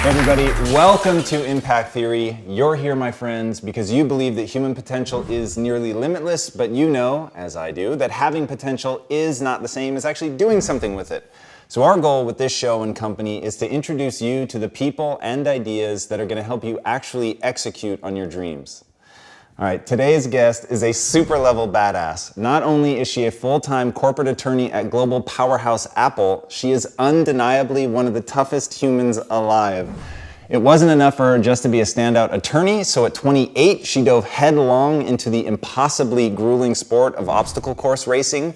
Hey everybody, welcome to Impact Theory. You're here, my friends, because you believe that human potential is nearly limitless, but you know, as I do, that having potential is not the same as actually doing something with it. So our goal with this show and company is to introduce you to the people and ideas that are going to help you actually execute on your dreams. All right, today's guest is a super level badass. Not only is she a full-time corporate attorney at global powerhouse Apple, she is undeniably one of the toughest humans alive. It wasn't enough for her just to be a standout attorney, so at 28, she dove headlong into the impossibly grueling sport of obstacle course racing,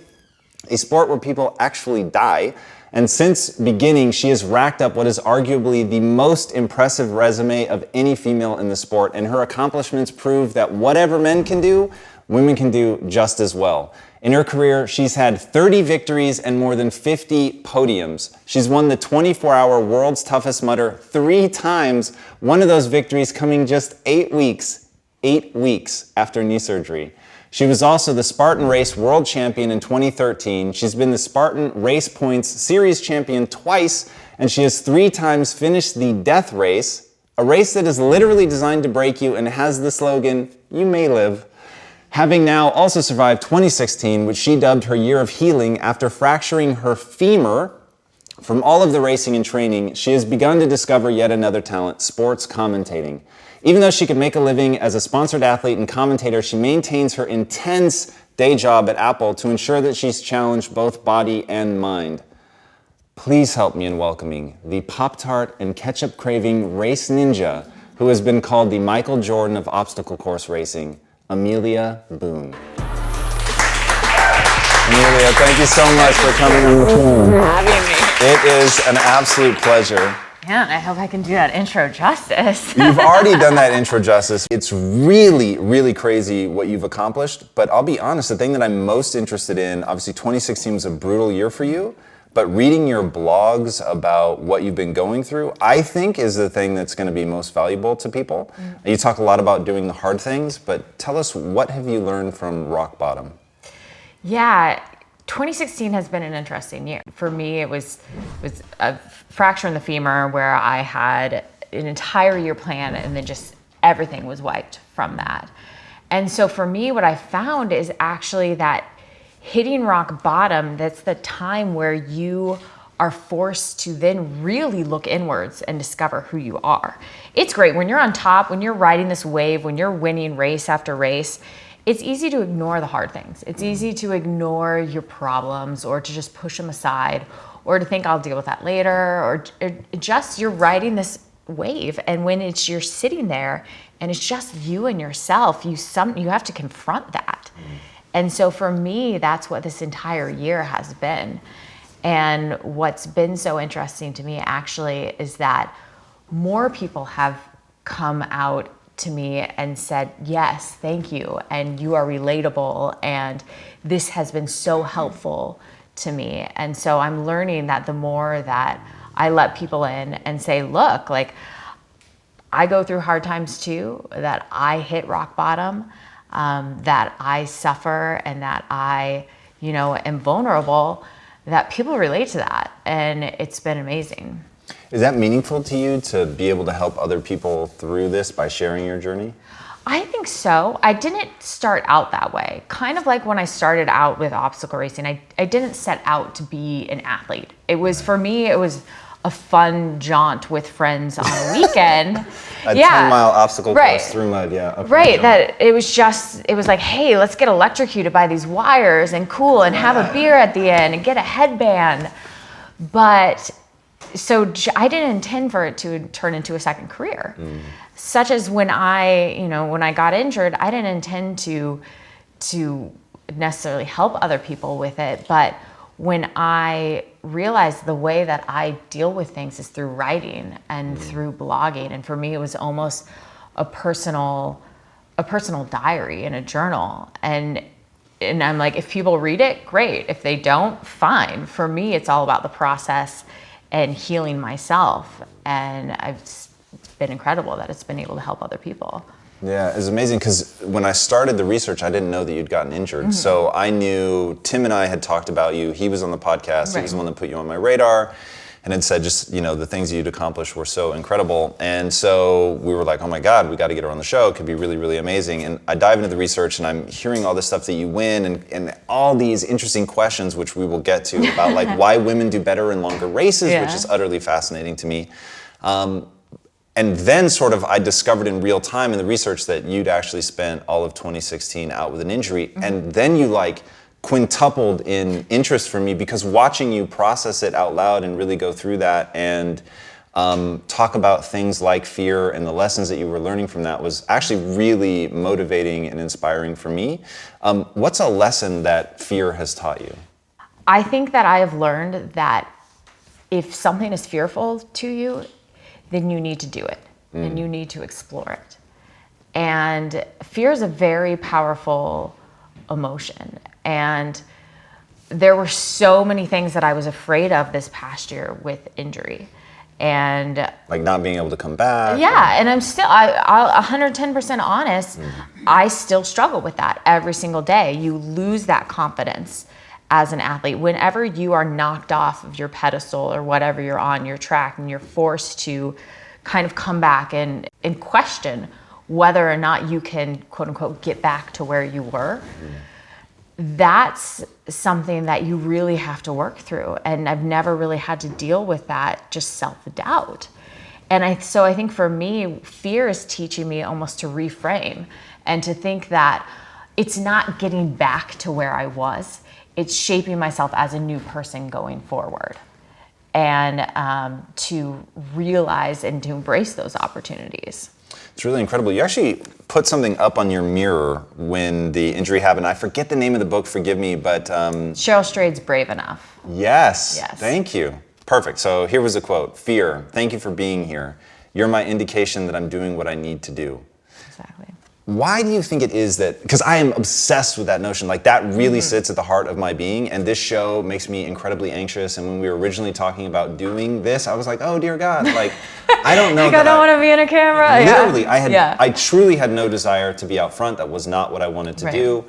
a sport where people actually die. And since beginning, she has racked up what is arguably the most impressive resume of any female in the sport, and her accomplishments prove that whatever men can do, women can do just as well. In her career, she's had 30 victories and more than 50 podiums. She's won the 24-hour World's Toughest Mudder 3 times, one of those victories coming just 8 weeks after knee surgery. She was also the Spartan Race World Champion in 2013. She's been the Spartan Race Points Series Champion twice, and she has 3 times finished the Death Race, a race that is literally designed to break you and has the slogan, "You may live." Having now also survived 2016, which she dubbed her year of healing after fracturing her femur. From all of the racing and training, she has begun to discover yet another talent, sports commentating. Even though she could make a living as a sponsored athlete and commentator, she maintains her intense day job at Apple to ensure that she's challenged both body and mind. Please help me in welcoming the Pop-Tart and ketchup-craving race ninja who has been called the Michael Jordan of obstacle course racing, Amelia Boone. Amelia, thank you so much for coming on the show. Thanks for having me. It is an absolute pleasure. Yeah, I hope I can do that intro justice. You've already done that intro justice. It's really, really crazy what you've accomplished, but I'll be honest, the thing that I'm most interested in, obviously 2016 was a brutal year for you, but reading your blogs about what you've been going through, I think is the thing that's going to be most valuable to people. You talk a lot about doing the hard things, but tell us, what have you learned from rock bottom? Yeah, 2016 has been an interesting year. For me, it was a fracture in the femur where I had an entire year plan and then just everything was wiped from that. And so for me, what I found is actually that hitting rock bottom, that's the time where you are forced to then really look inwards and discover who you are. It's great when you're on top, when you're riding this wave, when you're winning race after race. It's easy to ignore the hard things. It's easy to ignore your problems or to just push them aside or to think I'll deal with that later, or just you're riding this wave, and when you're sitting there and it's just you and yourself, you have to confront that. And so for me, that's what this entire year has been. And what's been so interesting to me actually is that more people have come out to me and said, yes, thank you, and you are relatable, and this has been so helpful to me. And so I'm learning that the more that I let people in and say, look, like, I go through hard times too, that I hit rock bottom, that I suffer, and that I, am vulnerable, that people relate to that. And it's been amazing. Is that meaningful to you to be able to help other people through this by sharing your journey? I think so. I didn't start out that way. Kind of like when I started out with obstacle racing, I didn't set out to be an athlete. For me, it was a fun jaunt with friends on a weekend. A 10-mile obstacle course through mud, Right, that it was like, hey, let's get electrocuted by these wires and cool and have a beer at the end and get a headband. But so I didn't intend for it to turn into a second career. Such as when I got injured, I didn't intend to necessarily help other people with it. But when I realized the way that I deal with things is through writing and through blogging, and for me, it was almost a personal diary in a journal. And I'm like, if people read it, great. If they don't, fine. For me, it's all about the process and healing myself. And it's been incredible that it's been able to help other people. Yeah, it's amazing because when I started the research, I didn't know that you'd gotten injured. So I knew Tim and I had talked about you. He was on the podcast. He was the one that put you on my radar. and had said just, the things you'd accomplished were so incredible. And so we were like, oh my God, we got to get her on the show. It could be really, really amazing. And I dive into the research and I'm hearing all this stuff that you win and all these interesting questions, which we will get to, about like why women do better in longer races, which is utterly fascinating to me. And then sort of I discovered in real time in the research that you'd actually spent all of 2016 out with an injury. Mm-hmm. And then you like quintupled in interest for me, because watching you process it out loud and really go through that and talk about things like fear and the lessons that you were learning from that was actually really motivating and inspiring for me. What's a lesson that fear has taught you? I think that I have learned that if something is fearful to you, then you need to do it and you need to explore it. And fear is a very powerful emotion. And there were so many things that I was afraid of this past year with injury. And like not being able to come back. Yeah, and I'm still, I'll 110% honest, I still struggle with that every single day. You lose that confidence as an athlete. Whenever you are knocked off of your pedestal or whatever you're on your track and you're forced to kind of come back and question whether or not you can, quote unquote, get back to where you were, that's something that you really have to work through. And I've never really had to deal with that, just self-doubt. And so I think for me, fear is teaching me almost to reframe and to think that it's not getting back to where I was. It's shaping myself as a new person going forward, and to realize and to embrace those opportunities. It's really incredible. You actually put something up on your mirror when the injury happened. I forget the name of the book, forgive me, but... Cheryl Strayed's Brave Enough. Yes, thank you. Perfect. So here was a quote. Fear, thank you for being here. You're my indication that I'm doing what I need to do. Exactly. Why do you think it is that, because I am obsessed with that notion, like that really sits at the heart of my being, and this show makes me incredibly anxious, and when we were originally talking about doing this, I was like, oh dear God, like, I don't know like I don't want to be in a camera. Literally, I truly had no desire to be out front. That was not what I wanted to do.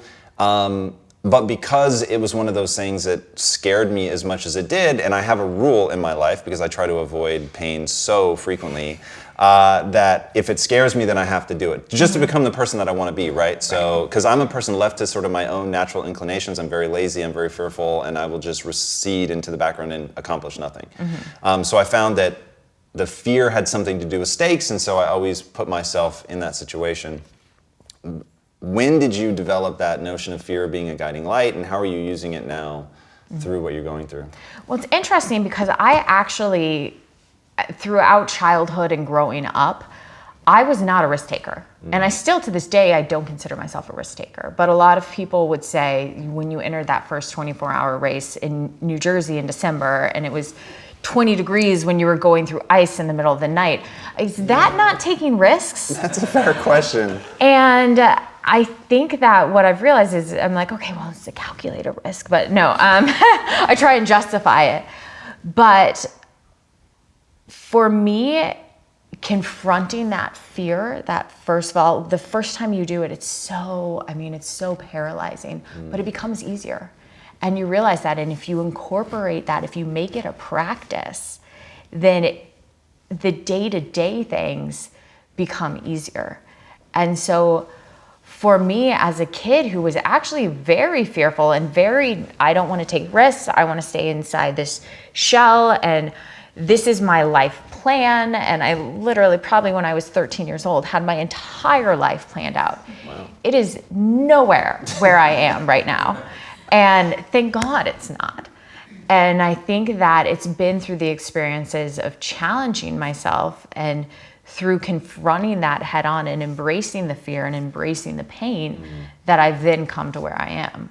But because it was one of those things that scared me as much as it did, and I have a rule in my life, because I try to avoid pain so frequently, that if it scares me, then I have to do it, just to become the person that I want to be, right? So, because I'm a person left to sort of my own natural inclinations, I'm very lazy, I'm very fearful, and I will just recede into the background and accomplish nothing. So I found that the fear had something to do with stakes, and so I always put myself in that situation. When did you develop that notion of fear being a guiding light, and how are you using it now through what you're going through? Well, it's interesting because I actually, throughout childhood and growing up, I was not a risk taker. And I still, to this day, I don't consider myself a risk taker. But a lot of people would say, when you entered that first 24-hour race in New Jersey in December, and it was 20 degrees when you were going through ice in the middle of the night, is that not taking risks? That's a fair question. And I think that what I've realized is, I'm like, okay, well, it's a calculated risk, but no, I try and justify it. But for me, confronting that fear, that first of all, the first time you do it, it's so paralyzing, but it becomes easier. And you realize that, and if you incorporate that, if you make it a practice, then the day-to-day things become easier. And so for me as a kid who was actually very fearful and I don't want to take risks, I want to stay inside this shell, and this is my life plan. And I literally, probably when I was 13 years old, had my entire life planned out. Wow. It is nowhere where I am right now. And thank God it's not. And I think that it's been through the experiences of challenging myself and through confronting that head on and embracing the fear and embracing the pain that I've then come to where I am.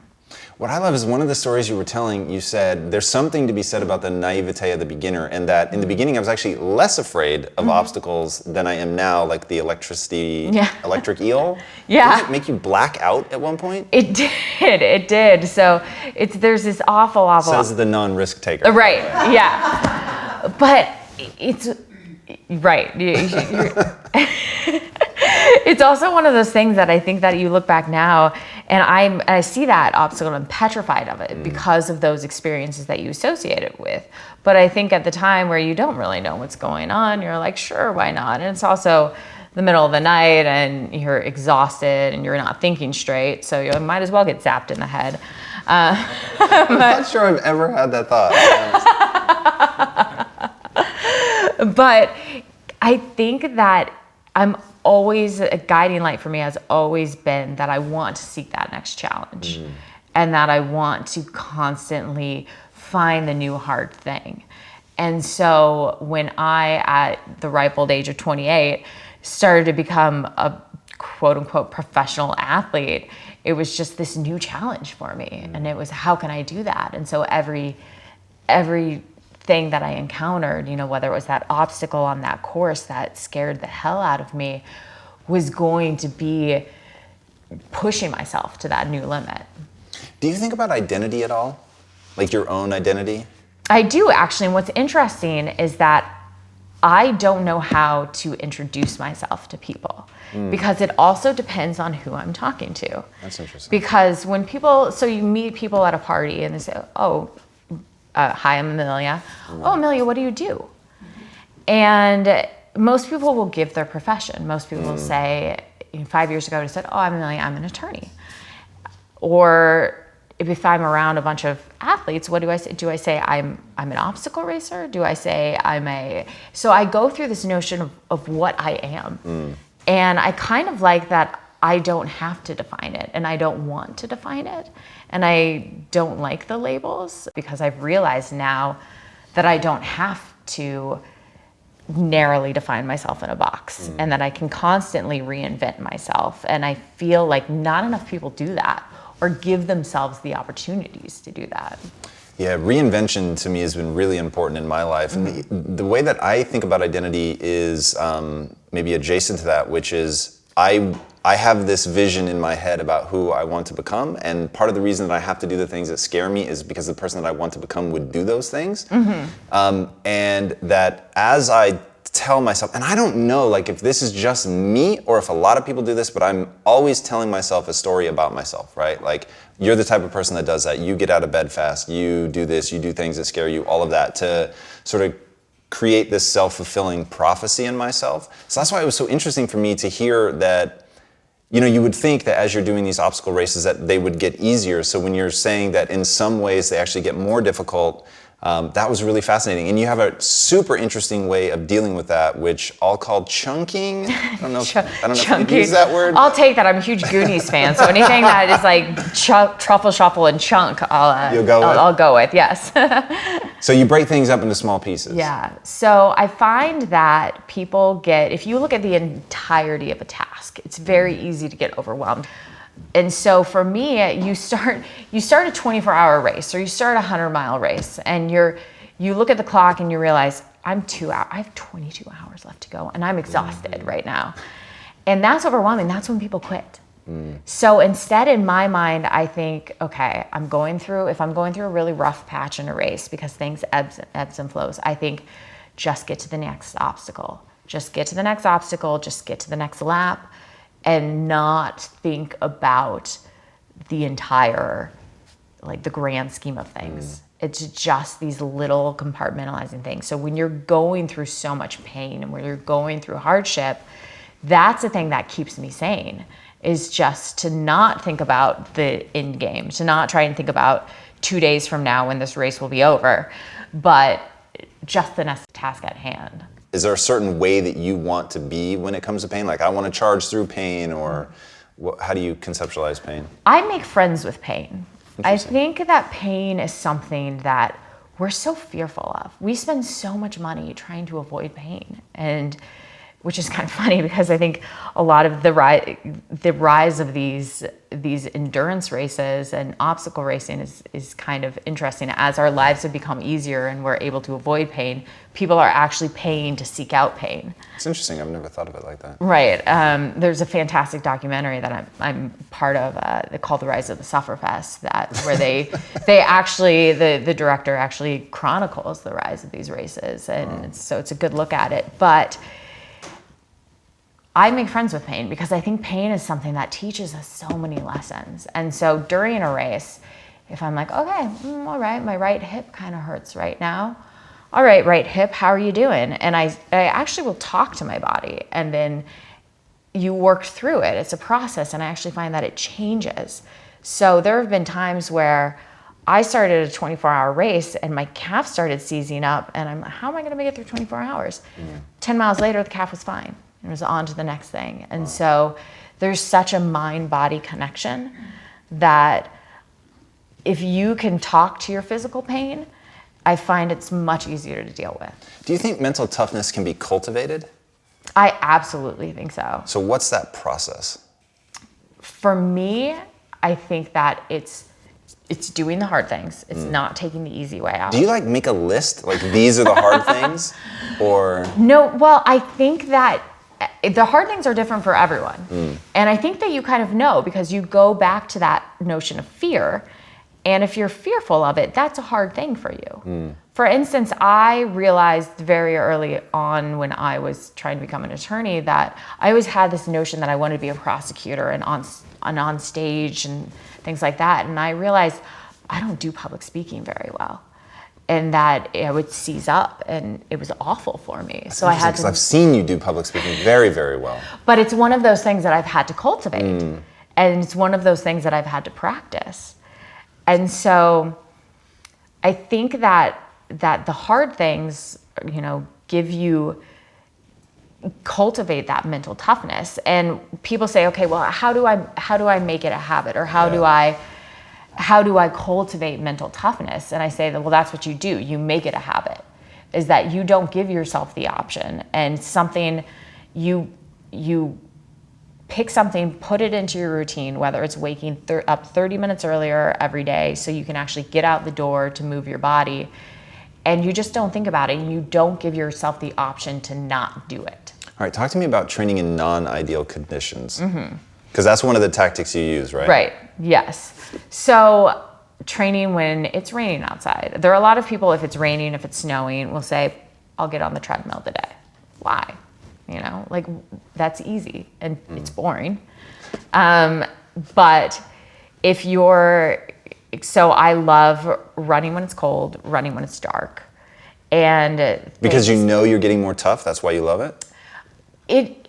What I love is one of the stories you were telling, you said there's something to be said about the naivete of the beginner, and that in the beginning I was actually less afraid of obstacles than I am now, like the electric eel. Yeah. Did it make you black out at one point? It did. So there's this awful. Says the non-risk taker. Right, yeah. But it's, right. It's also one of those things that I think that you look back now and I see that obstacle and I'm petrified of it because of those experiences that you associate it with. But I think at the time where you don't really know what's going on, you're like, sure, why not? And it's also the middle of the night and you're exhausted and you're not thinking straight. So you might as well get zapped in the head. I'm not sure I've ever had that thought. But I think that a guiding light for me has always been that I want to seek that next challenge and that I want to constantly find the new hard thing. And so when I, at the ripe old age of 28, started to become a quote unquote professional athlete, it was just this new challenge for me. And it was, how can I do that? And so every thing that I encountered, whether it was that obstacle on that course that scared the hell out of me, was going to be pushing myself to that new limit. Do you think about identity at all? Like your own identity? I do, actually. And what's interesting is that I don't know how to introduce myself to people because it also depends on who I'm talking to. That's interesting. Because when so you meet people at a party and they say, hi, I'm Amelia. Oh, Amelia, what do you do? And most people will give their profession. Most people will say, 5 years ago, I said, I'm Amelia, I'm an attorney. Or if I'm around a bunch of athletes, what do I say? Do I say I'm an obstacle racer? Do I say so I go through this notion of what I am. And I kind of like that I don't have to define it and I don't want to define it. And I don't like the labels because I've realized now that I don't have to narrowly define myself in a box and that I can constantly reinvent myself. And I feel like not enough people do that or give themselves the opportunities to do that. Yeah, reinvention to me has been really important in my life. And the way that I think about identity is maybe adjacent to that, which is I have this vision in my head about who I want to become, and part of the reason that I have to do the things that scare me is because the person that I want to become would do those things. And that as I tell myself, and I don't know like if this is just me or if a lot of people do this, but I'm always telling myself a story about myself, right? Like, you're the type of person that does that. You get out of bed fast, you do this, you do things that scare you, all of that, to sort of create this self-fulfilling prophecy in myself. So that's why it was so interesting for me to hear that, you would think that as you're doing these obstacle races that they would get easier. So when you're saying that in some ways they actually get more difficult, that was really fascinating. And you have a super interesting way of dealing with that, which I'll call chunking. I don't know if you can use that word. I'll take that. I'm a huge Goonies fan. So anything that is like truffle, shuffle, and chunk, I'll go with, yes. So you break things up into small pieces. Yeah. So I find that people if you look at the entirety of a task, it's very easy to get overwhelmed. And so for me, you start a 24-hour race or you start a 100-mile race and you look at the clock and you realize I have 22 hours left to go and I'm exhausted right now. And that's overwhelming. That's when people quit. So instead, in my mind, I think, okay, if I'm going through a really rough patch in a race because things ebbs and flows, I think just get to the next obstacle. Just get to the next obstacle, just get to the next lap, and not think about the entire, like the grand scheme of things. It's just these little compartmentalizing things. So when you're going through so much pain and when you're going through hardship, that's the thing that keeps me sane, is just to not think about the end game, to not try and think about 2 days from now when this race will be over, but just the next task at hand. Is there a certain way that you want to be when it comes to pain? Like, I want to charge through pain, or how do you conceptualize pain? I make friends with pain. I think that pain is something that we're so fearful of. We spend so much money trying to avoid pain, and which is kind of funny because I think a lot of the rise of these endurance races and obstacle racing is kind of interesting. As our lives have become easier and we're able to avoid pain, people are actually paying to seek out pain. It's interesting. I've never thought of it like that. Right. There's a fantastic documentary that I'm part of called The Rise of the Sufferfest, where they actually, the director actually chronicles the rise of these races. And so it's a good look at it. But I make friends with pain because I think pain is something that teaches us so many lessons. And so during a race, if I'm like, okay, all right, my right hip kind of hurts right now. All right, right hip, how are you doing? And I actually will talk to my body, and then you work through it. It's a process, and I actually find that it changes. So there have been times where I started a 24-hour race and my calf started seizing up, and I'm like, how am I gonna make it through 24 hours? 10 miles later, the calf was fine. It was on to the next thing. And so there's such a mind-body connection that if you can talk to your physical pain, I find it's much easier to deal with. Do you think mental toughness can be cultivated? I absolutely think so. So what's that process? For me, I think that it's doing the hard things. It's not taking the easy way out. Do you like make a list? Like these are the hard things? Or No, well, I think that the hard things are different for everyone. And I think that you kind of know because you go back to that notion of fear. And if you're fearful of it, that's a hard thing for you. For instance, I realized very early on when I was trying to become an attorney that I always had this notion that I wanted to be a prosecutor and on stage and things like that. And I realized I don't do public speaking very well. And that I would seize up, and it was awful for me. That's so I had to. Because I've seen you do public speaking very, very well. But it's one of those things that I've had to cultivate, and it's one of those things that I've had to practice. And so, I think that the hard things, give you cultivate that mental toughness. And people say, okay, well, how do I make it a habit, or how do I cultivate mental toughness? And I say that, well, that's what you do. You make it a habit, is that you don't give yourself the option, and something you pick something, put it into your routine, whether it's waking up 30 minutes earlier every day so you can actually get out the door to move your body, and you just don't think about it, and you don't give yourself the option to not do it. All right, talk to me about training in non-ideal conditions. Because that's one of the tactics you use, right? Right, yes. So training when it's raining outside. There are a lot of people, if it's raining, if it's snowing, will say, I'll get on the treadmill today. Why? Like that's easy and it's boring. But if so I love running when it's cold, running when it's dark. And because you're getting more tough, that's why you love it? It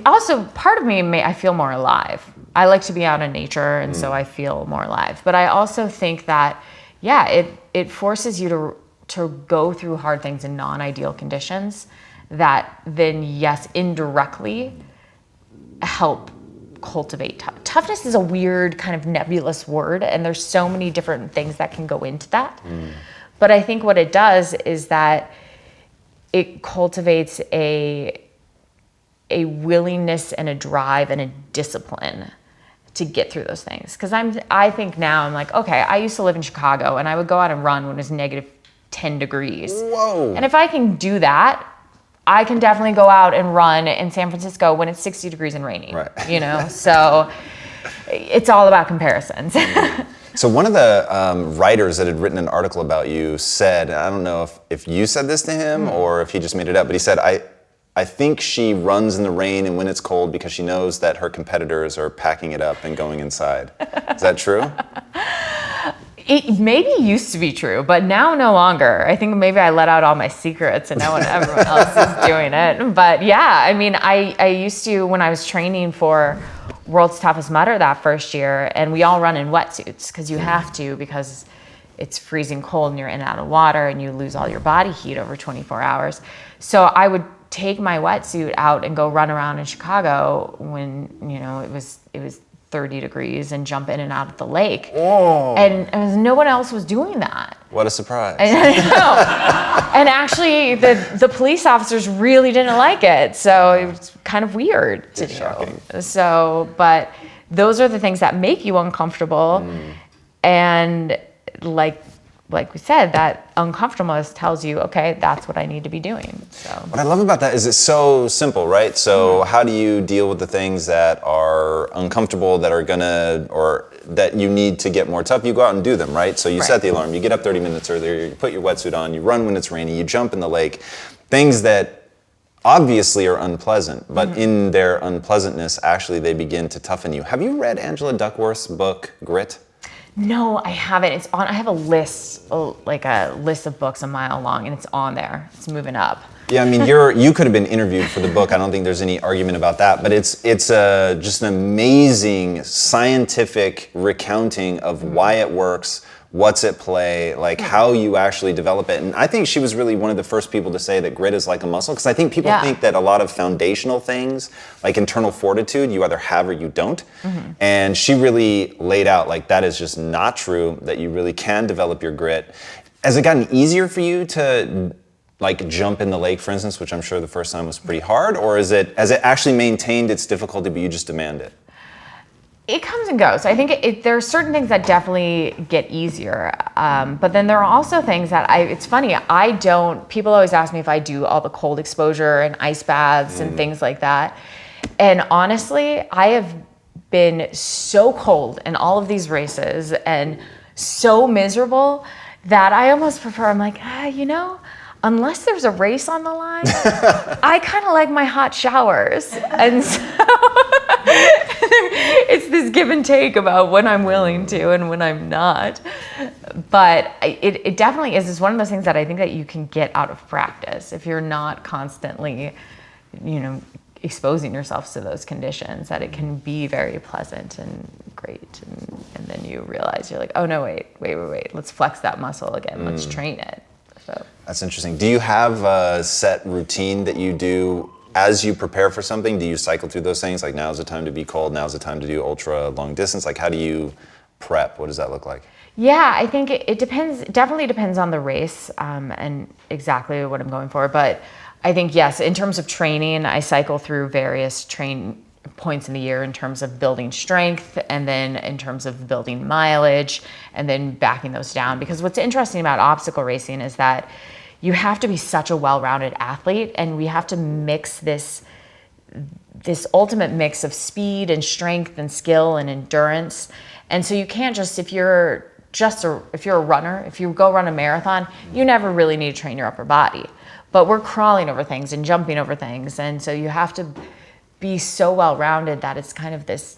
also, part of me, I feel more alive. I like to be out in nature, and so I feel more alive. But I also think that, it forces you to go through hard things in non-ideal conditions that then, yes, indirectly help cultivate toughness. Is a weird kind of nebulous word, and there's so many different things that can go into that. But I think what it does is that it cultivates a willingness and a drive and a discipline to get through those things. Because I think now I'm like, okay, I used to live in Chicago, and I would go out and run when it was negative 10 degrees. Whoa. And if I can do that, I can definitely go out and run in San Francisco when it's 60 degrees and raining. Right. So it's all about comparisons. So one of the writers that had written an article about you said, I don't know if you said this to him or if he just made it up, but he said, I think she runs in the rain and when it's cold because she knows that her competitors are packing it up and going inside. Is that true? It maybe used to be true, but now no longer. I think maybe I let out all my secrets and now everyone else is doing it. But yeah, I mean, I used to, when I was training for World's Toughest Mudder that first year, and we all run in wetsuits because you have to, because it's freezing cold and you're in and out of water and you lose all your body heat over 24 hours. So I would take my wetsuit out and go run around in Chicago when, it was 30 degrees and jump in and out of the lake. Whoa. And no one else was doing that. What a surprise. I know. And actually the police officers really didn't like it. So it was kind of weird to do. Shocking. So, but those are the things that make you uncomfortable. And like we said, that uncomfortableness tells you, okay, that's what I need to be doing. So what I love about that is it's so simple, right? So how do you deal with the things that are uncomfortable, that are or that you need to get more tough? You go out and do them, right? So you set the alarm, you get up 30 minutes earlier, you put your wetsuit on, you run when it's rainy, you jump in the lake. Things that obviously are unpleasant, but in their unpleasantness, actually they begin to toughen you. Have you read Angela Duckworth's book, Grit? No, I haven't. It's on. I have a list, like a list of books a mile long, and it's on there. It's moving up. Yeah, I mean, you could have been interviewed for the book. I don't think there's any argument about that. But it's just an amazing scientific recounting of why it works, what's at play, like how you actually develop it. And I think she was really one of the first people to say that grit is like a muscle, because I think people think that a lot of foundational things, like internal fortitude, you either have or you don't. And she really laid out like that is just not true, that you really can develop your grit. Has it gotten easier for you to like jump in the lake, for instance, which I'm sure the first time was pretty hard, or has it actually maintained its difficulty, but you just demand it? It comes and goes. I think there are certain things that definitely get easier, but then there are also things that it's funny, people always ask me if I do all the cold exposure and ice baths and things like that. And honestly, I have been so cold in all of these races and so miserable that I almost prefer, I'm like, unless there's a race on the line, I kind of like my hot showers. And so it's this give and take about when I'm willing to and when I'm not. But it definitely is. It's one of those things that I think that you can get out of practice if you're not constantly, exposing yourself to those conditions, that it can be very pleasant and great. And then you realize you're like, oh no, wait, let's flex that muscle again. Let's train it. So. That's interesting. Do you have a set routine that you do as you prepare for something? Do you cycle through those things? Like, now's the time to be cold, now's the time to do ultra long distance? Like, how do you prep? What does that look like? Yeah, I think it depends. It definitely depends on the race and exactly what I'm going for. But I think, yes, in terms of training, I cycle through various points in the year in terms of building strength, and then in terms of building mileage, and then backing those down. Because what's interesting about obstacle racing is that you have to be such a well-rounded athlete, and we have to mix this ultimate mix of speed and strength and skill and endurance. And so you can't just, if you're a runner, if you go run a marathon, you never really need to train your upper body. But we're crawling over things and jumping over things, and so you have to be so well-rounded that it's kind of this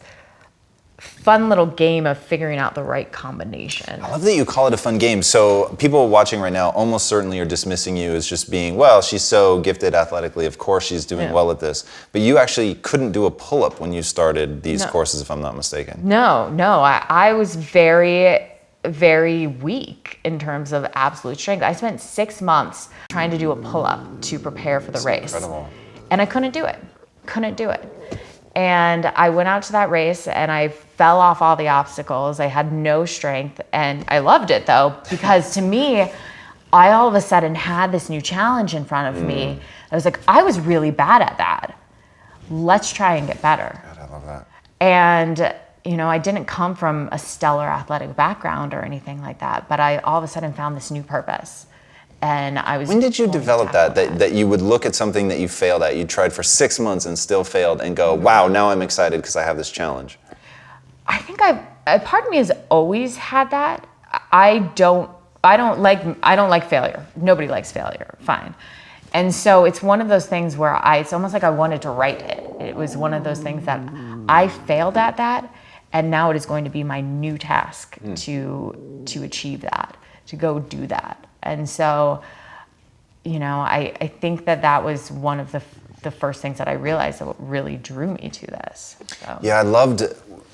fun little game of figuring out the right combination. I love that you call it a fun game. So people watching right now almost certainly are dismissing you as just being, well, she's so gifted athletically, of course she's doing well at this. But you actually couldn't do a pull-up when you started these courses, if I'm not mistaken. No, I was very, very weak in terms of absolute strength. I spent 6 months trying to do a pull-up to prepare for the race. Incredible. And I couldn't do it. And I went out to that race and I fell off all the obstacles. I had no strength, and I loved it though, because to me, I all of a sudden had this new challenge in front of me. I was like, I was really bad at that. Let's try and get better. God, I love that. And I didn't come from a stellar athletic background or anything like that, but I all of a sudden found this new purpose. And I was. When did you develop that you would look at something that you failed at, you tried for 6 months and still failed, and go, wow, now I'm excited because I have this challenge? I think a part of me has always had that. I don't like failure. Nobody likes failure. Fine. And so it's one of those things where it's almost like I wanted to write it. It was one of those things that I failed at that, and now it is going to be my new task to achieve that, to go do that. And so, I think that was one of the first things that I realized that really drew me to this. So. Yeah, I loved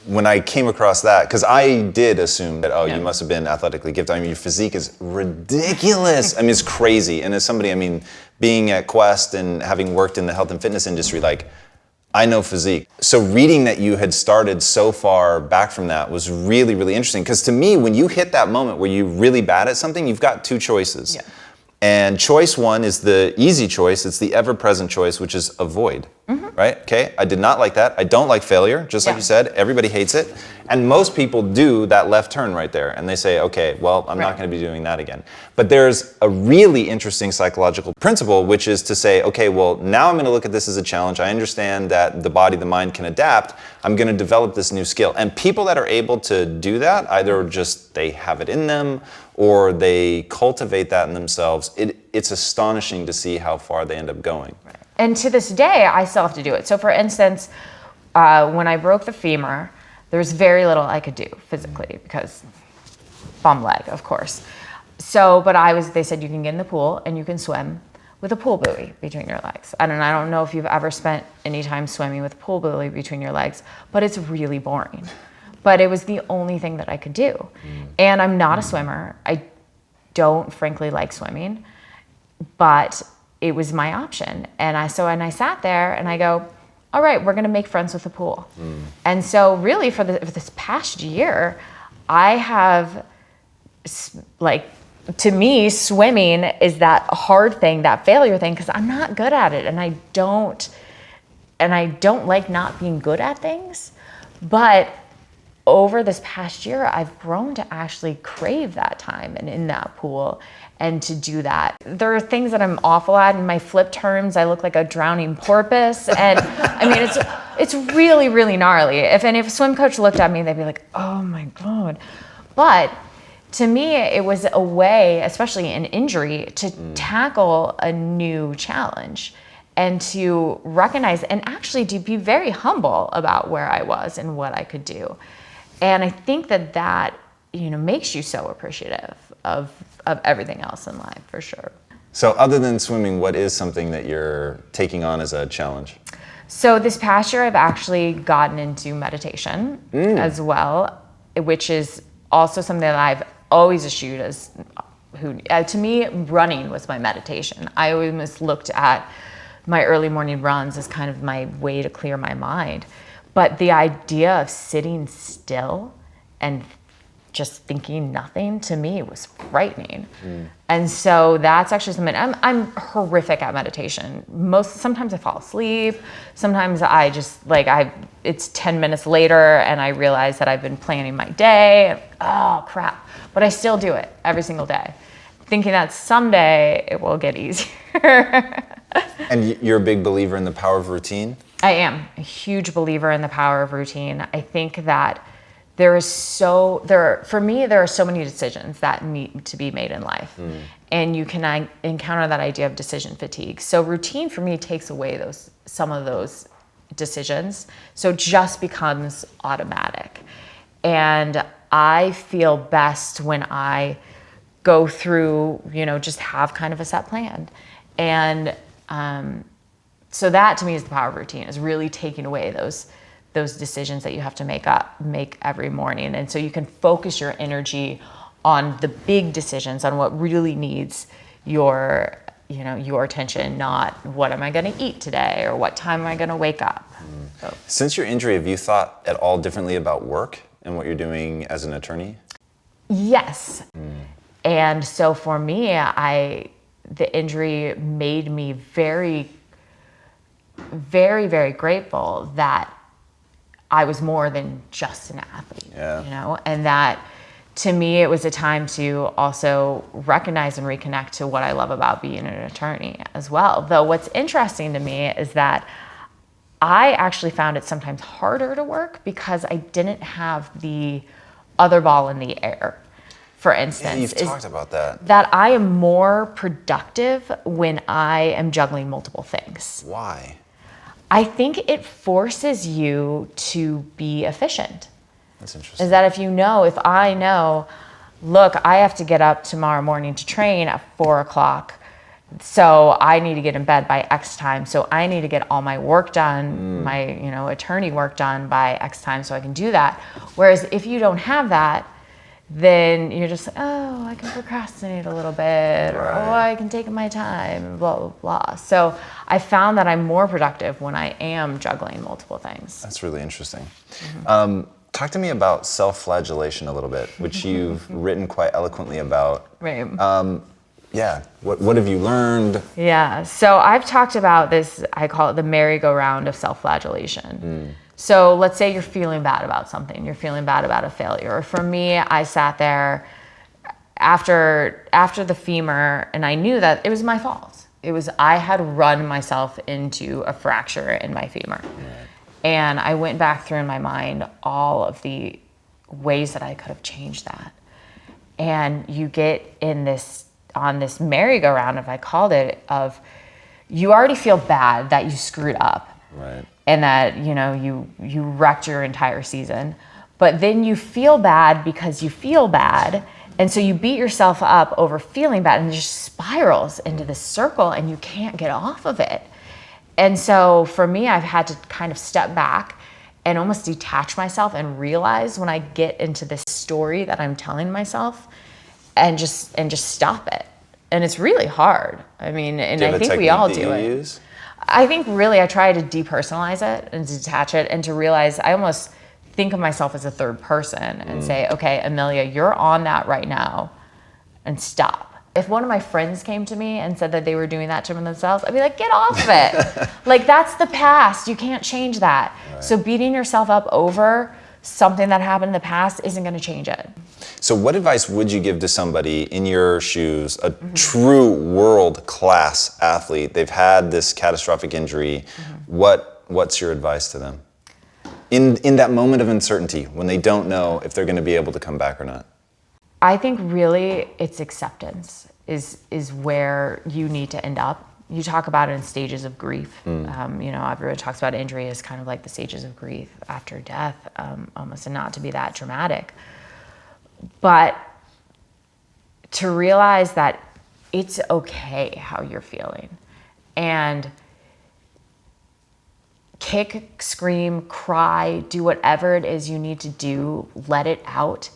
when I came across that, because I did assume that, you must have been athletically gifted. I mean, your physique is ridiculous. I mean, it's crazy. And as somebody, being at Quest and having worked in the health and fitness industry, like, I know physique. So reading that you had started so far back from that was really, really interesting. Because to me, when you hit that moment where you're really bad at something, you've got two choices. Yeah. And choice one is the easy choice. It's the ever-present choice, which is avoid, right? Okay, I did not like that. I don't like failure, just like you said. Everybody hates it. And most people do that left turn right there. And they say, okay, well, I'm not going to be doing that again. But there's a really interesting psychological principle, which is to say, okay, well, now I'm going to look at this as a challenge. I understand that the body, the mind can adapt. I'm going to develop this new skill. And people that are able to do that, either just they have it in them, or they cultivate that in themselves, it's astonishing to see how far they end up going. Right. And to this day, I still have to do it. So for instance, when I broke the femur, there was very little I could do physically because bum leg, of course. So, but they said you can get in the pool and you can swim with a pool buoy between your legs. I don't know if you've ever spent any time swimming with a pool buoy between your legs, but it's really boring. But it was the only thing that I could do. And I'm not a swimmer. I don't frankly like swimming, but it was my option. And I sat there and I go, all right, we're gonna make friends with the pool. And so really for this past year, I have, like, to me, swimming is that hard thing, that failure thing, because I'm not good at it, and I don't like not being good at things. But over this past year, I've grown to actually crave that time and in that pool and to do that. There are things that I'm awful at. In my flip turns, I look like a drowning porpoise. And I mean, it's really, really gnarly. If a swim coach looked at me, they'd be like, oh my God. But to me, it was a way, especially in injury, to tackle a new challenge and to recognize and actually to be very humble about where I was and what I could do. And I think that makes you so appreciative of everything else in life, for sure. So other than swimming, what is something that you're taking on as a challenge? So this past year, I've actually gotten into meditation as well, which is also something that I've always eschewed as to me, running was my meditation. I always looked at my early morning runs as kind of my way to clear my mind. But the idea of sitting still and just thinking nothing, to me, was frightening. And so that's actually something, I'm horrific at meditation. Sometimes I fall asleep. Sometimes I just, it's 10 minutes later and I realize that I've been planning my day. And, oh, crap. But I still do it every single day, thinking that someday it will get easier. And you're a big believer in the power of routine? I am a huge believer in the power of routine. I think that there are so many decisions that need to be made in life. And you can encounter that idea of decision fatigue. So routine for me takes away some of those decisions. So it just becomes automatic. And I feel best when I go through, just have kind of a set plan. And so that to me is the power of routine, is really taking away those decisions that you have to make every morning. And so you can focus your energy on the big decisions, on what really needs your attention, not what am I going to eat today or what time am I going to wake up. So. Since your injury, have you thought at all differently about work and what you're doing as an attorney? Yes. And so for me, the injury made me very, very, very grateful that I was more than just an athlete, and that to me, it was a time to also recognize and reconnect to what I love about being an attorney as well. Though what's interesting to me is that I actually found it sometimes harder to work because I didn't have the other ball in the air. For instance, you've talked about that. That I am more productive when I am juggling multiple things. Why? I think it forces you to be efficient. That's interesting. Is that if I know, look, I have to get up tomorrow morning to train at 4:00. So I need to get in bed by X time. So I need to get all my work done, my, attorney work done by X time so I can do that. Whereas if you don't have that, then you're just like, oh, I can procrastinate a little bit, or oh, I can take my time, blah, blah, blah. So I found that I'm more productive when I am juggling multiple things. That's really interesting. Talk to me about self-flagellation a little bit, which you've written quite eloquently about. Right. What have you learned? Yeah, so I've talked about this, I call it the merry-go-round of self-flagellation. So let's say you're feeling bad about something, you're feeling bad about a failure. Or for me, I sat there after the femur and I knew that it was my fault. I had run myself into a fracture in my femur. And I went back through in my mind all of the ways that I could have changed that. And you get on this merry-go-round, if I called it, of you already feel bad that you screwed up. Right. And that, you wrecked your entire season. But then you feel bad because you feel bad. And so you beat yourself up over feeling bad, and it just spirals into this circle and you can't get off of it. And so for me, I've had to kind of step back and almost detach myself and realize when I get into this story that I'm telling myself and just stop it. And it's really hard. I mean, and I think we all do it. Use? I think really I try to depersonalize it and detach it and to realize I almost think of myself as a third person and say, okay, Amelia, you're on that right now, and stop. If one of my friends came to me and said that they were doing that to themselves, I'd be like, get off of it. Like, that's the past. You can't change that. Right. So beating yourself up over something that happened in the past isn't going to change it. So what advice would you give to somebody in your shoes, a true world-class athlete? They've had this catastrophic injury. What's your advice to them? In that moment of uncertainty, when they don't know if they're going to be able to come back or not? I think really it's acceptance is where you need to end up. You talk about it in stages of grief. Everyone talks about injury as kind of like the stages of grief after death, almost, and not to be that dramatic. But to realize that it's okay how you're feeling, and kick, scream, cry, do whatever it is you need to do, let it out,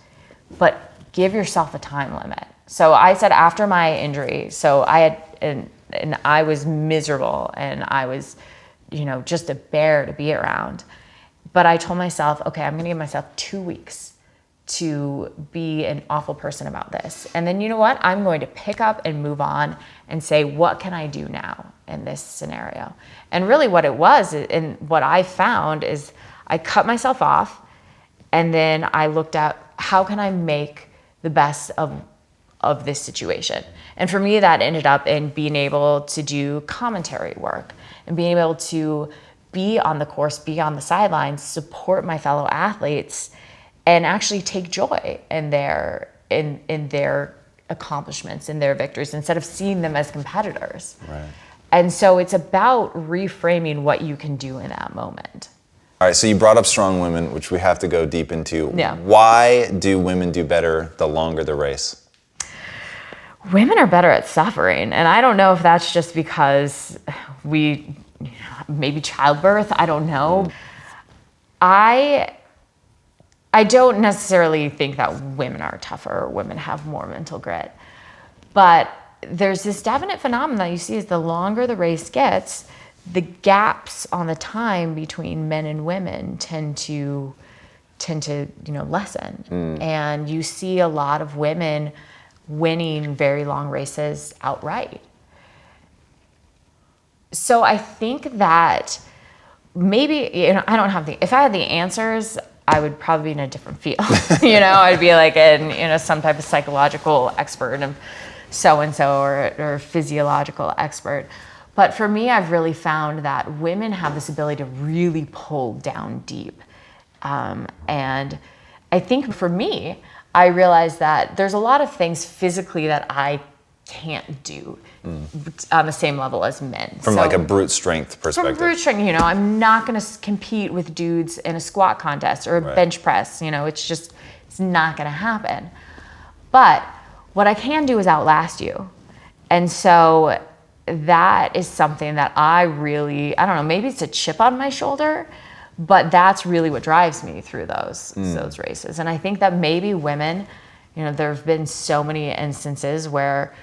but give yourself a time limit. So I said after my injury, so I had, and I was miserable, and I was, just a bear to be around. But I told myself, okay, I'm gonna give myself 2 weeks to be an awful person about this. And then you know what? I'm going to pick up and move on and say, what can I do now in this scenario? And really what it was, and what I found, is I cut myself off, and then I looked at how can I make the best of this situation. And for me, that ended up in being able to do commentary work and being able to be on the course, be on the sidelines, support my fellow athletes, and actually take joy in their accomplishments, in their victories, instead of seeing them as competitors. Right. And so it's about reframing what you can do in that moment. All right, so you brought up strong women, which we have to go deep into. Yeah. Why do women do better the longer the race? Women are better at suffering, and I don't know if that's just because maybe childbirth, I don't know. I don't necessarily think that women are tougher or women have more mental grit, but there's this definite phenomenon that you see is the longer the race gets, the gaps on the time between men and women tend to lessen. And you see a lot of women winning very long races outright. So I think that maybe, I don't have if I had the answers, I would probably be in a different field. I'd be like some type of psychological expert of so-and-so or physiological expert. But for me, I've really found that women have this ability to really pull down deep. And I think for me, I realized that there's a lot of things physically that I can't do on the same level as men. From like a brute strength perspective. From brute strength, I'm not going to compete with dudes in a squat contest or a bench press. It's not going to happen. But what I can do is outlast you. And so that is something that I don't know, maybe it's a chip on my shoulder, but that's really what drives me through those races. And I think that maybe women, there have been so many instances where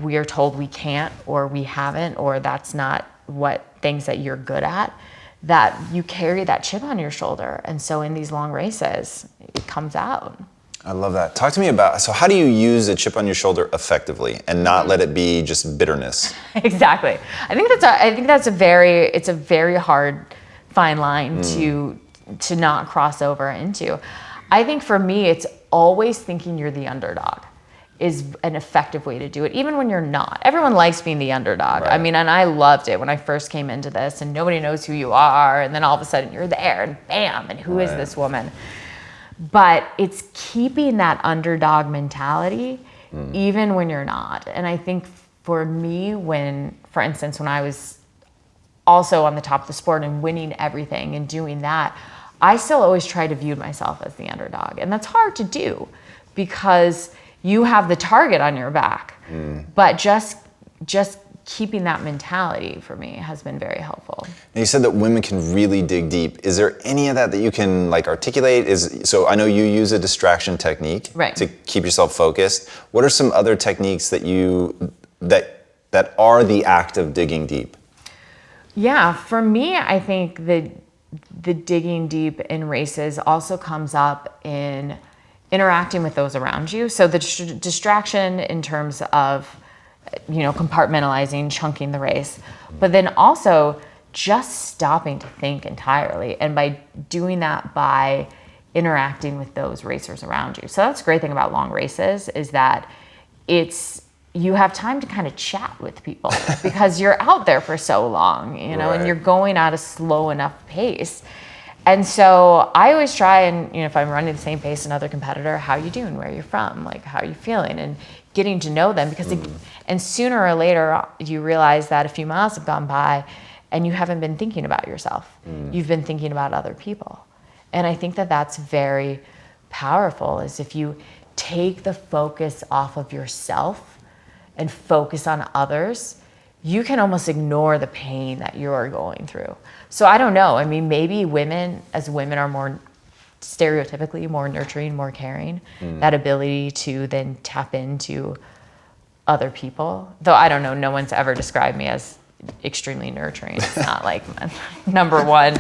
we are told we can't, or we haven't, or that's not what things that you're good at, that you carry that chip on your shoulder. And so in these long races, it comes out. I love that. Talk to me about, so how do you use a chip on your shoulder effectively and not let it be just bitterness? Exactly. I think that's a very hard fine line to not cross over into. I think for me, it's always thinking you're the underdog is an effective way to do it, even when you're not. Everyone likes being the underdog. Right. I mean, and I loved it when I first came into this, and nobody knows who you are, and then all of a sudden you're there, and bam, and who is this woman? But it's keeping that underdog mentality even when you're not. And I think for me, when, for instance, when I was also on the top of the sport and winning everything and doing that, I still always try to view myself as the underdog. And that's hard to do because you have the target on your back. But just keeping that mentality for me has been very helpful. Now you said that women can really dig deep. Is there any of that you can like articulate? So I know you use a distraction technique to keep yourself focused. What are some other techniques that that are the act of digging deep? Yeah, for me, I think the digging deep in races also comes up in interacting with those around you. So the distraction in terms of, compartmentalizing, chunking the race, but then also just stopping to think entirely. And by doing that, by interacting with those racers around you. So that's the great thing about long races is that you have time to kind of chat with people because you're out there for so long, and you're going at a slow enough pace. And so I always try and, if I'm running the same pace as another competitor, how you doing, where you're from, like how are you feeling, and getting to know them because and sooner or later you realize that a few miles have gone by and you haven't been thinking about yourself. You've been thinking about other people. And I think that that's very powerful is if you take the focus off of yourself and focus on others, you can almost ignore the pain that you're going through. So I don't know. I mean, maybe women are more stereotypically more nurturing, more caring, that ability to then tap into other people. Though I don't know, no one's ever described me as extremely nurturing. It's not like my number one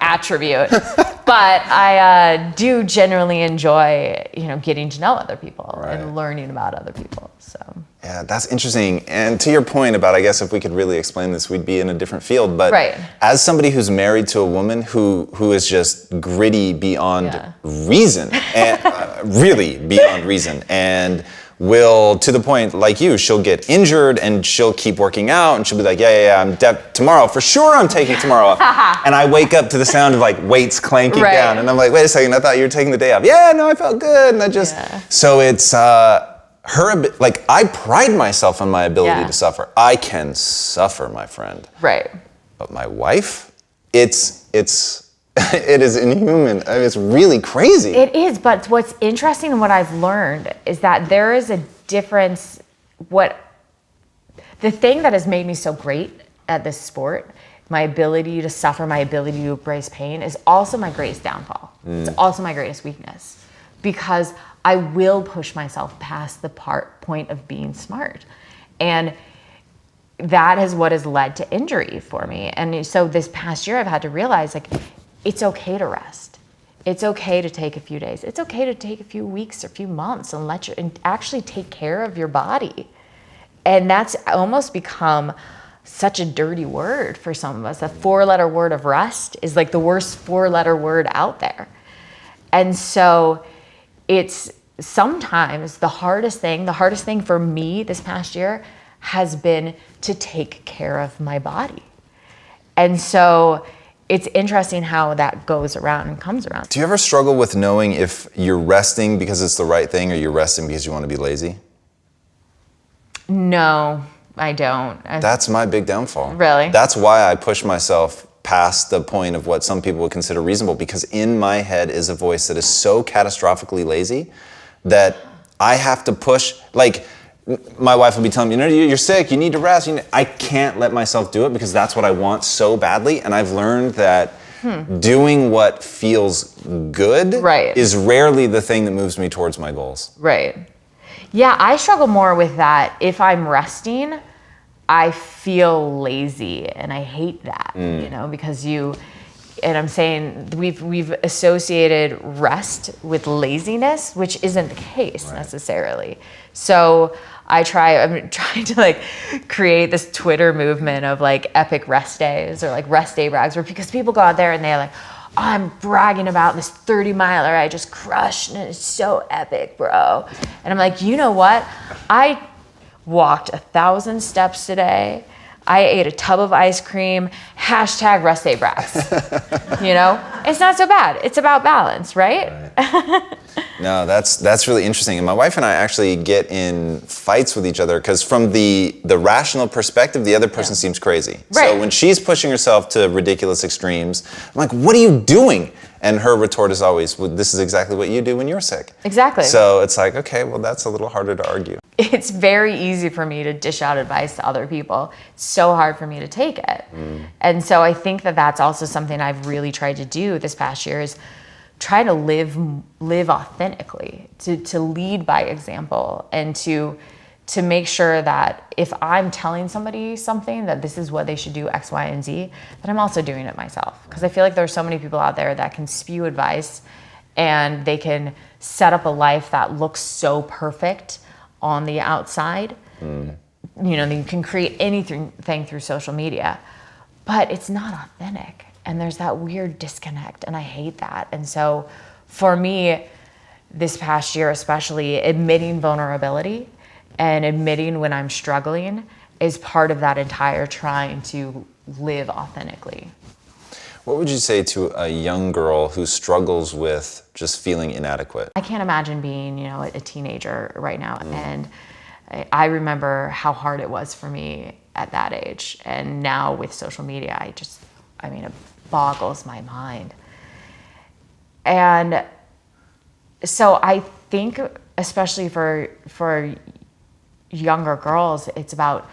attribute. But I do generally enjoy, getting to know other people and learning about other people. So yeah, that's interesting. And to your point about, I guess if we could really explain this, we'd be in a different field. But as somebody who's married to a woman who is just gritty beyond reason, and really beyond reason, and will, to the point like you, she'll get injured and she'll keep working out and she'll be like, I'm tomorrow, for sure I'm taking tomorrow off. And I wake up to the sound of like weights clanking down and I'm like, wait a second, I thought you were taking the day off. Yeah, no, I felt good. And so it's like I pride myself on my ability to suffer. I can suffer, my friend. Right. But my wife, it is inhuman. I mean, it's really crazy. It is, but what's interesting and what I've learned is that there is a difference. The thing that has made me so great at this sport, my ability to suffer, my ability to embrace pain, is also my greatest downfall. It's also my greatest weakness because I will push myself past the point of being smart. And that is what has led to injury for me. And so this past year, I've had to realize, like, it's okay to rest. It's okay to take a few days. It's okay to take a few weeks or a few months and actually take care of your body. And that's almost become such a dirty word for some of us. The 4-letter word of rest is like the worst 4-letter word out there. And so it's sometimes the hardest thing for me this past year has been to take care of my body. And so it's interesting how that goes around and comes around. Do you ever struggle with knowing if you're resting because it's the right thing or you're resting because you want to be lazy? No, I don't. That's my big downfall. Really? That's why I push myself past the point of what some people would consider reasonable, because in my head is a voice that is so catastrophically lazy that I have to push, like, my wife will be telling me, you're sick, you need to rest. I can't let myself do it because that's what I want so badly. And I've learned that doing what feels good is rarely the thing that moves me towards my goals. Right. Yeah, I struggle more with that. If I'm resting, I feel lazy and I hate that, because and I'm saying we've associated rest with laziness, which isn't the case necessarily. So I'm trying to like create this Twitter movement of like epic rest days or like rest day brags, because people go out there and they're like, oh, I'm bragging about this 30-miler I just crushed and it's so epic, bro. And I'm like, you know what? I walked 1,000 steps today. I ate a tub of ice cream, #rest day brags. It's not so bad. It's about balance, right? No, that's really interesting. And my wife and I actually get in fights with each other because from the rational perspective, the other person seems crazy. Right. So when she's pushing herself to ridiculous extremes, I'm like, what are you doing? And her retort is always, well, this is exactly what you do when you're sick. Exactly. So it's like, okay, well, that's a little harder to argue. It's very easy for me to dish out advice to other people. It's so hard for me to take it. And so I think that that's also something I've really tried to do this past year is try to live authentically, to lead by example, and to make sure that if I'm telling somebody something, that this is what they should do, X, Y, and Z, that I'm also doing it myself. Because I feel like there's so many people out there that can spew advice and they can set up a life that looks so perfect on the outside. You know, you can create anything through social media, but it's not authentic. And there's that weird disconnect, and I hate that. And so for me, this past year especially, admitting vulnerability and admitting when I'm struggling is part of that entire trying to live authentically. What would you say to a young girl who struggles with just feeling inadequate? I can't imagine being, a teenager right now. And I remember how hard it was for me at that age. And now with social media, it boggles my mind. And so I think, especially for younger girls, it's about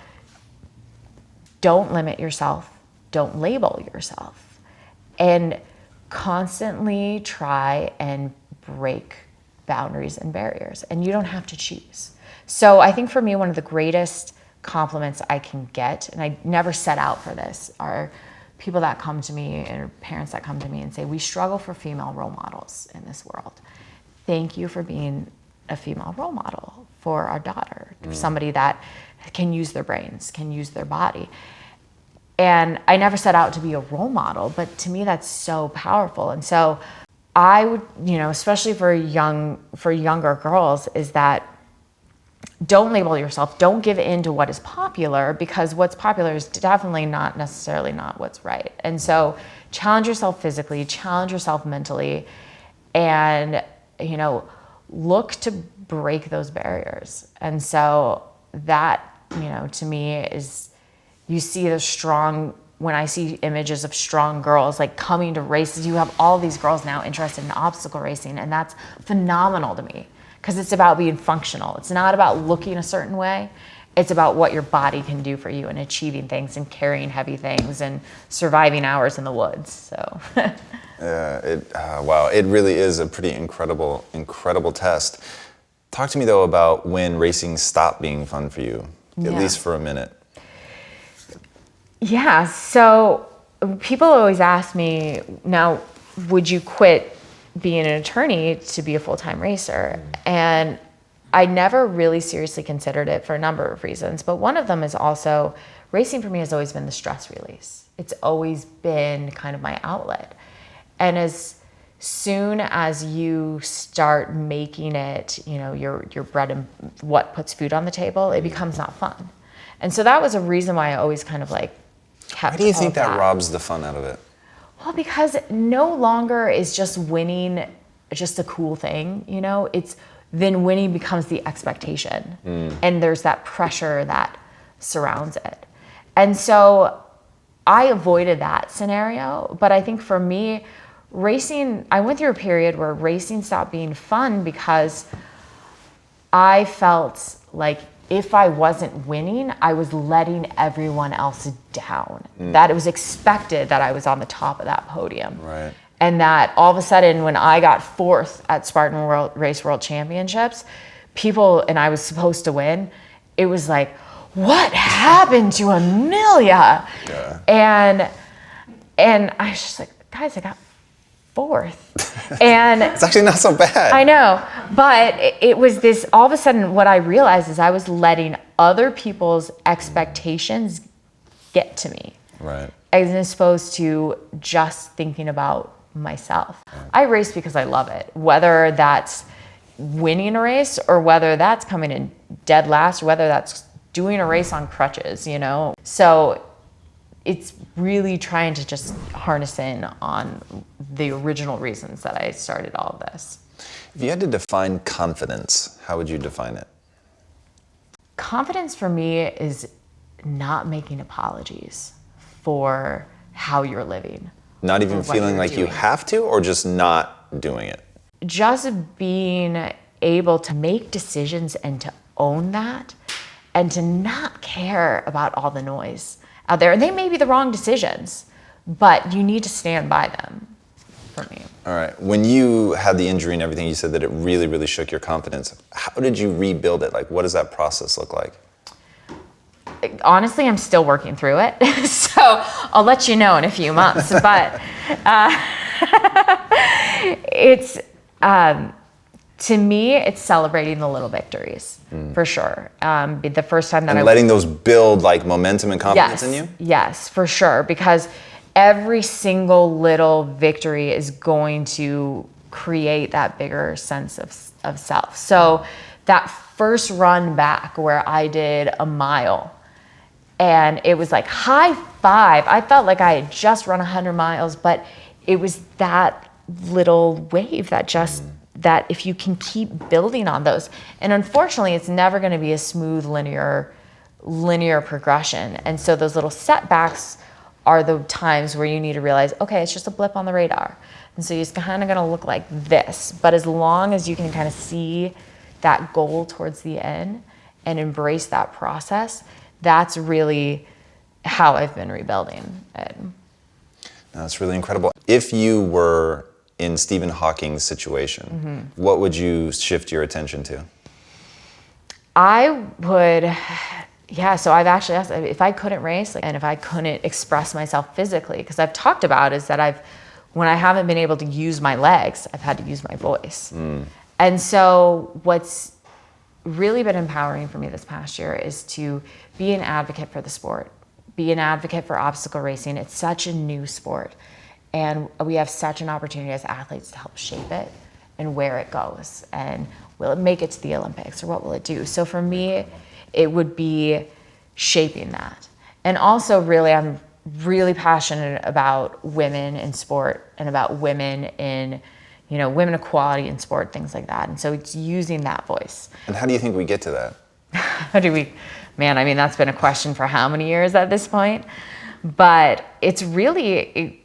don't limit yourself, don't label yourself, and constantly try and break boundaries and barriers. And you don't have to choose. So I think for me, one of the greatest compliments I can get, and I never set out for this, are people that come to me or parents that come to me and say, we struggle for female role models in this world. Thank you for being a female role model for our daughter, somebody that can use their brains, can use their body. And I never set out to be a role model, but to me that's so powerful. And so I would, especially for younger girls, is that don't label yourself. Don't give in to what is popular, because what's popular is definitely not necessarily not what's right. And so challenge yourself physically, challenge yourself mentally, and, look to break those barriers. And so that, to me is, you see the strong, when I see images of strong girls like coming to races, you have all these girls now interested in obstacle racing, and that's phenomenal to me. Because it's about being functional. It's not about looking a certain way. It's about what your body can do for you and achieving things and carrying heavy things and surviving hours in the woods. So, wow, it really is a pretty incredible test. Talk to me though about when racing stopped being fun for you, at least for a minute. Yeah, so people always ask me, now, would you quit being an attorney to be a full-time racer? And I never really seriously considered it for a number of reasons, but one of them is also racing for me has always been the stress release. It's always been kind of my outlet. And as soon as you start making it, your bread and what puts food on the table, it becomes not fun. And so that was a reason why I always kind of kept. Why do you think that robs the fun out of it? Well, because no longer is just winning just a cool thing, it's then winning becomes the expectation. And there's that pressure that surrounds it. And so I avoided that scenario. But I think for me, racing, I went through a period where racing stopped being fun because I felt like if I wasn't winning, I was letting everyone else down. That it was expected that I was on the top of that podium. Right. And that all of a sudden, when I got fourth at Spartan Race World Championships, and I was supposed to win, it was like, what happened to Amelia? Yeah. And I was just like, guys, I got fourth. And it's actually not so bad. I know, but it was this, all of a sudden what I realized is I was letting other people's expectations get to me. Right. As opposed to just thinking about myself. Right. I race because I love it, whether that's winning a race or whether that's coming in dead last, or whether that's doing a race on crutches, So it's really trying to just harness in on the original reasons that I started all of this. If you had to define confidence, how would you define it? Confidence for me is not making apologies for how you're living. Not even what feeling you're like you doing. have to, or just not doing it? Just being able to make decisions and to own that and to not care about all the noise out there. And they may be the wrong decisions, but you need to stand by them for me. All right. When you had the injury and everything, you said that it really, really shook your confidence. How did you rebuild it? Like, what does that process look like? Honestly, I'm still working through it. So I'll let you know in a few months. But it's, to me, it's celebrating the little victories, for sure. The first time that And letting those build like momentum and confidence in you? Yes, for sure. Because every single little victory is going to create that bigger sense of self. So that first run back where I did a mile, and it was like high five. I felt like I had just run 100 miles, but it was that little wave that just, that if you can keep building on those. And unfortunately, it's never going to be a smooth, linear progression. And so those little setbacks are the times where you need to realize, okay, it's just a blip on the radar. And so it's kind of going to look like this. But as long as you can kind of see that goal towards the end and embrace that process, that's really how I've been rebuilding it. That's really incredible. If you were in Stephen Hawking's situation, what would you shift your attention to? I would, so I've actually asked if I couldn't race, and if I couldn't express myself physically, because I've talked about is that when I haven't been able to use my legs, I've had to use my voice. And so what's really been empowering for me this past year is to be an advocate for the sport, be an advocate for obstacle racing. It's such a new sport, and we have such an opportunity as athletes to help shape it and where it goes, and will it make it to the Olympics, or what will it do? So for me, it would be shaping that. And also really, I'm really passionate about women in sport and about women in, women equality in sport, things like that. And so it's using that voice. And how do you think we get to that? How do we, that's been a question for how many years at this point? But it's really,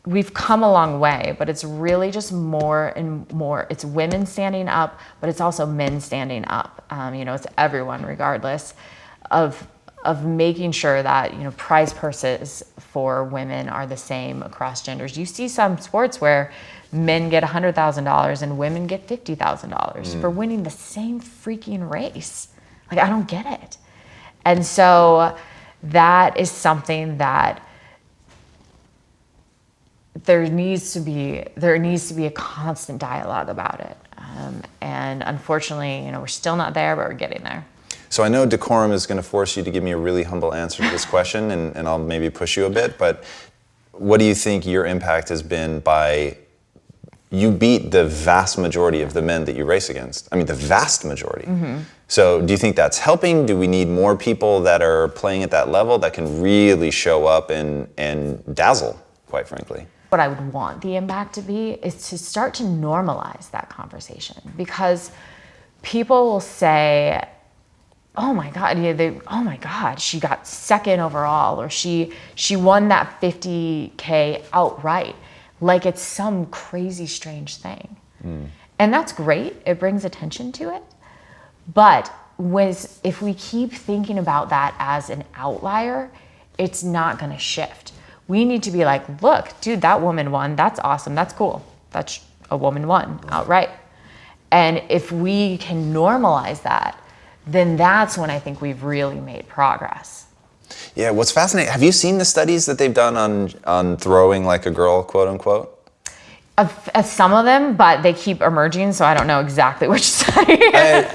we've come a long way, but it's really just more and more. It's women standing up, but it's also men standing up. It's everyone, regardless of making sure that, prize purses for women are the same across genders. You see some sports where men get $100,000 and women get $50,000 for winning the same freaking race. Like, I don't get it. And so that is something that there needs to be a constant dialogue about it. And unfortunately, we're still not there, but we're getting there. So I know decorum is going to force you to give me a really humble answer to this question, and I'll maybe push you a bit, but what do you think your impact has been by, you beat the vast majority of the men that you race against. I mean, the vast majority. So do you think that's helping? Do we need more people that are playing at that level that can really show up and dazzle, quite frankly? What I would want the impact to be is to start to normalize that conversation, because people will say, oh my God, she got second overall, or she won that 50K outright, like it's some crazy, strange thing. And that's great. It brings attention to it. But if we keep thinking about that as an outlier, it's not going to shift. We need to be like, look, dude, that woman won. That's awesome. That's cool. That's a woman won outright. And if we can normalize that, then that's when I think we've really made progress. Yeah, what's fascinating, have you seen the studies that they've done on throwing like a girl, quote unquote? Some of them, but they keep emerging, so I don't know exactly which study.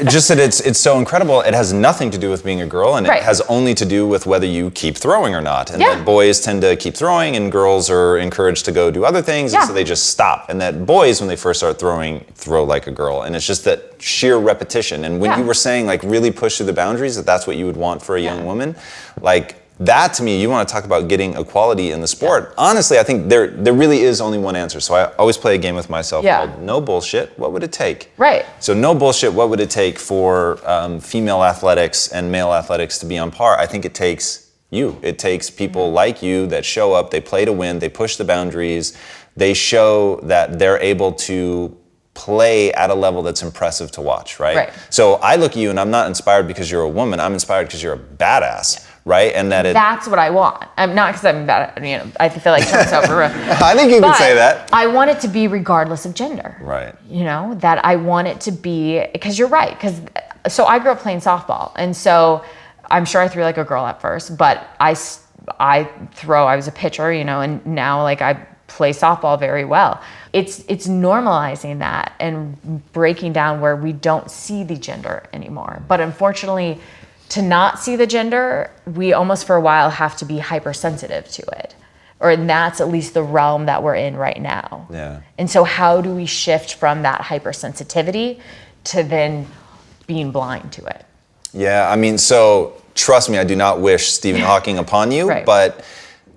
Just that it's so incredible. It has nothing to do with being a girl, and it has only to do with whether you keep throwing or not. And that boys tend to keep throwing, and girls are encouraged to go do other things, and so they just stop. And that boys, when they first start throwing, throw like a girl. And it's just that sheer repetition. And when you were saying like really push through the boundaries, that's what you would want for a young woman, like That to me, you want to talk about getting equality in the sport. Honestly, I think there really is only one answer. So I always play a game with myself called no bullshit, what would it take? Right. So no bullshit, what would it take for female athletics and male athletics to be on par? I think it takes you. It takes people like you that show up, they play to win, they push the boundaries, they show that they're able to play at a level that's impressive to watch, right? So I look at you and I'm not inspired because you're a woman, I'm inspired because you're a badass. Right, and that's what I want. I'm not because I'm bad. I feel like turns out for real. I think you can say that. I want it to be regardless of gender. Right. That I want it to be, because you're right. So I grew up playing softball, and so I'm sure I threw like a girl at first, but I was a pitcher, and now like I play softball very well. It's normalizing that and breaking down where we don't see the gender anymore. But unfortunately, to not see the gender, we almost for a while have to be hypersensitive to it. Or that's at least the realm that we're in right now. Yeah. And so how do we shift from that hypersensitivity to then being blind to it? Yeah, I mean, so trust me, I do not wish Stephen Hawking upon you, but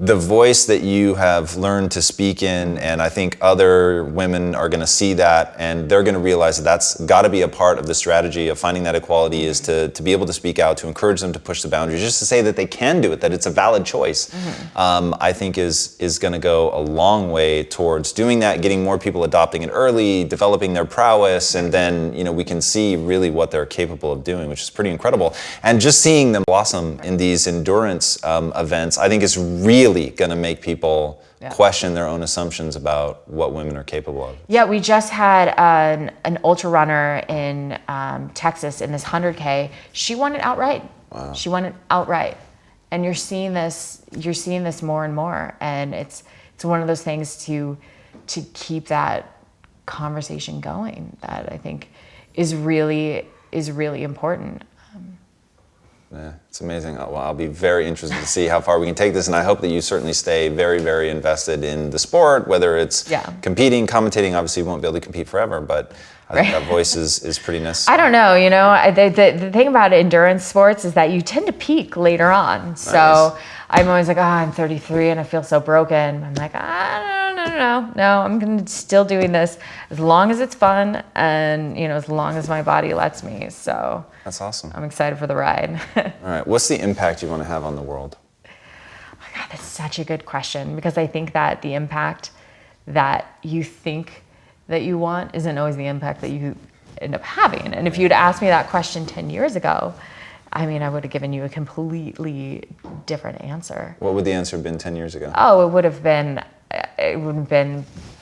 the voice that you have learned to speak in, and I think other women are going to see that and they're going to realize that that's got to be a part of the strategy of finding that equality, is to be able to speak out, to encourage them to push the boundaries, just to say that they can do it, that it's a valid choice. I think is going to go a long way towards doing that, getting more people adopting it early, developing their prowess, and then we can see really what they're capable of doing, which is pretty incredible. And just seeing them blossom in these endurance events, I think is really going to make people question their own assumptions about what women are capable of. Yeah, we just had an ultra runner in Texas in this 100K. She won it outright. Wow. She won it outright. And you're seeing this more and more. And it's one of those things to keep that conversation going that I think is really important. Yeah, it's amazing. Well, I'll be very interested to see how far we can take this, and I hope that you certainly stay very, very invested in the sport, whether it's competing, commentating. Obviously, you won't be able to compete forever, but I think that voice is pretty necessary. I don't know, the thing about endurance sports is that you tend to peak later on. Nice. So I'm always like, I'm 33 and I feel so broken. I'm like, no, I'm going to still doing this as long as it's fun and, as long as my body lets me. So that's awesome. I'm excited for the ride. All right. What's the impact you want to have on the world? Oh my God, that's such a good question, because I think that the impact that you think that you want isn't always the impact that you end up having. And if you'd asked me that question 10 years ago, I would have given you a completely different answer. What would the answer have been 10 years ago? Oh, it would have been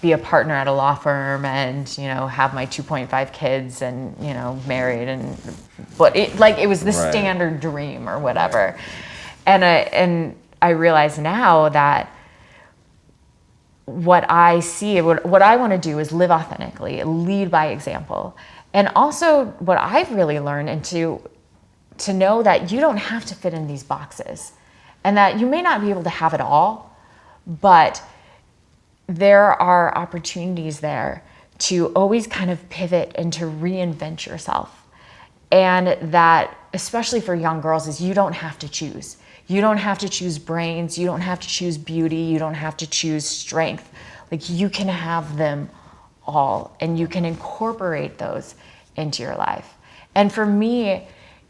be a partner at a law firm and, have my 2.5 kids and, married, but it was the standard dream or whatever. And I realize now that what I see, what I want to do is live authentically, lead by example. And also what I've really learned, and to know that you don't have to fit in these boxes, and that you may not be able to have it all, but there are opportunities there to always kind of pivot and to reinvent yourself. And that, especially for young girls, is you don't have to choose. You don't have to choose brains. You don't have to choose beauty. You don't have to choose strength. Like, you can have them all, and you can incorporate those into your life. And for me,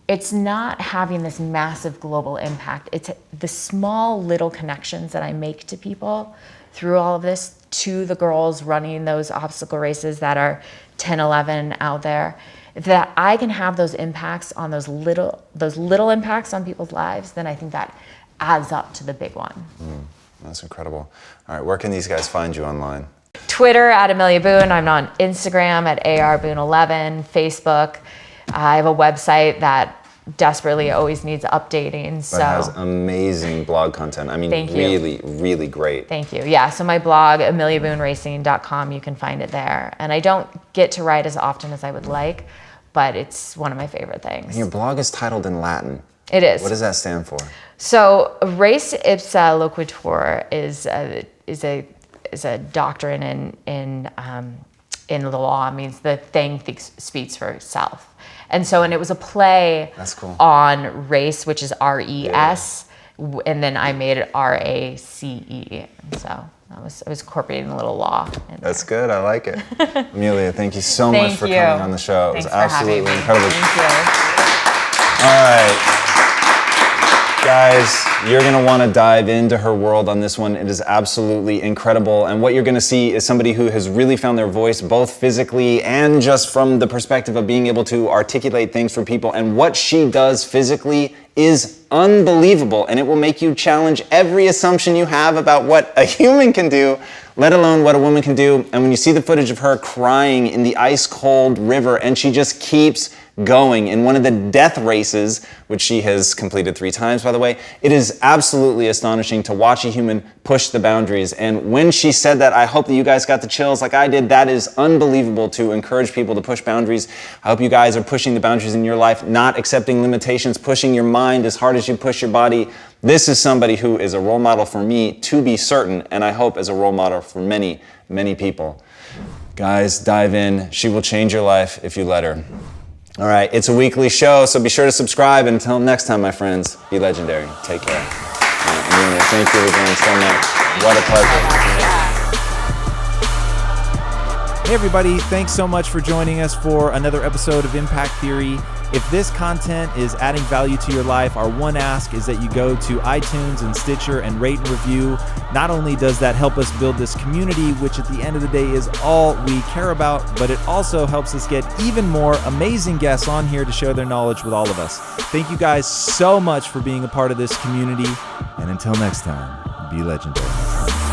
it's not having this massive global impact. It's the small little connections that I make to people through all of this, to the girls running those obstacle races that are 10, 11 out there. If that I can have those impacts on those little impacts on people's lives, then I think that adds up to the big one. That's incredible. All right, where can these guys find you online? Twitter at Amelia Boone. I'm on Instagram at ARBoone11, Facebook. I have a website that desperately always needs updating. So that has amazing blog content. Really, really great. Thank you. Yeah, so my blog, ameliaboonracing.com, you can find it there. And I don't get to write as often as I would like, but it's one of my favorite things. And your blog is titled in Latin. It is. What does that stand for? So res ipsa loquitur is a doctrine in the law. It means the thing speaks for itself. And it was a play That's cool. on race, which is RES, And then I made it RACE. And so I was incorporating a little law in That's there. good. I like it. Amelia, thank you so much Thank for you. coming on the show. Thanks It was for having absolutely me. incredible. Thank you. All right. Guys, you're going to want to dive into her world on this one. It is absolutely incredible. And what you're going to see is somebody who has really found their voice, both physically and just from the perspective of being able to articulate things for people. And what she does physically is unbelievable. And it will make you challenge every assumption you have about what a human can do, let alone what a woman can do. And when you see the footage of her crying in the ice cold river, and she just keeps going in one of the death races, which she has completed 3 times, by the way, it is absolutely astonishing to watch a human push the boundaries. And when she said that, I hope that you guys got the chills like I did. That is unbelievable, to encourage people to push boundaries. I hope you guys are pushing the boundaries in your life, not accepting limitations, pushing your mind as hard as you push your body. This is somebody who is a role model for me, to be certain, and I hope as a role model for many, many people. Guys, dive in. She will change your life if you let her. All right, it's a weekly show, so be sure to subscribe. Until next time, my friends, be legendary. Take care. Amelia, thank you again so much. What a pleasure. Hey everybody, thanks so much for joining us for another episode of Impact Theory. If this content is adding value to your life, our one ask is that you go to iTunes and Stitcher and rate and review. Not only does that help us build this community, which at the end of the day is all we care about, but it also helps us get even more amazing guests on here to share their knowledge with all of us. Thank you guys so much for being a part of this community. And until next time, be legendary.